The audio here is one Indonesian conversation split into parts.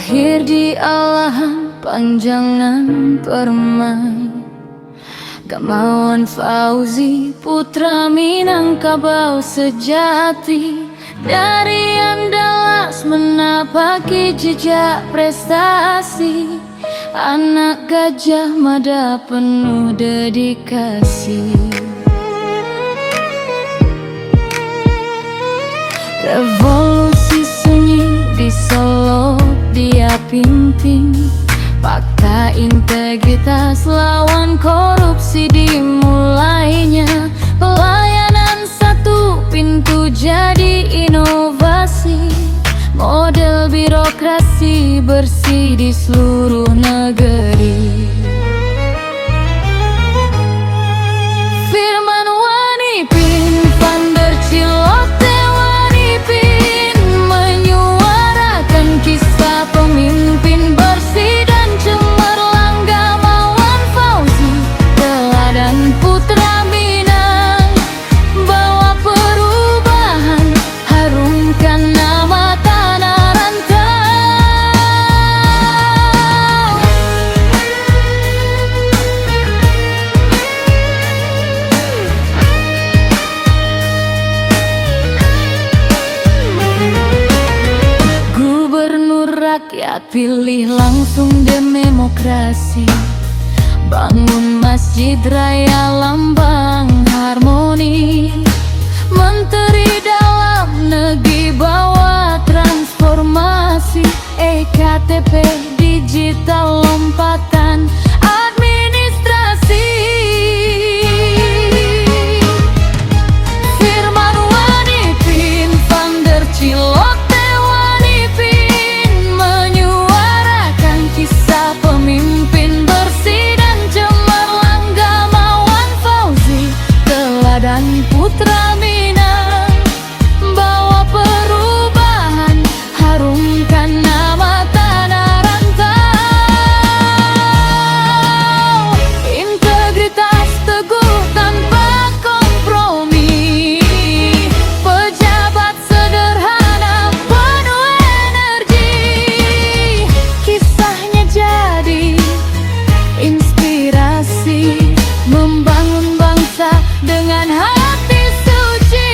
Lahir di alahan panjangan permai, Gamawan Fauzi, putra Minangkabau sejati. Dari Andalas menapaki jejak prestasi, anak Gajah Mada penuh dedikasi. Revolusi sunyi di Solo dia pimpin, fakta integritas lawan korupsi dimulainya. Pelayanan satu pintu jadi inovasi, model birokrasi bersih di seluruh negeri. Firman Wanipin, Van der Cilote Wanipin, menyuarakan kisah pemimpin bersih dan cemerlang. Gamawan Fauzi, teladan putra Minang, bawa perubahan, harumkan nama tanah rantau. Gubernur rakyat pilih langsung demokrasi, bangun masjid raya lambang harmoni. Menteri dalam negeri bawa transformasi, EKTP digital lompatan administrasi. Firman Wanipin, Van der Cilote Wanipin, menyuarakan kisah pemimpin bersih dan cemerlang. Gamawan Fauzi, teladan putra Minang, bawa perubahan, harumkan nama tanah rantau. Integritas teguh tanpa kompromi, pejabat sederhana penuh energi. Kisahnya jadi inspirasi, membangun bangsa dengan hati suci.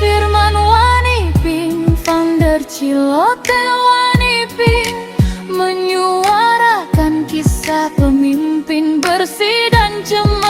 Firman Wanipin, Van der Cilote Wanipin, menyuarakan kisah pemimpin bersih dan cemerlang.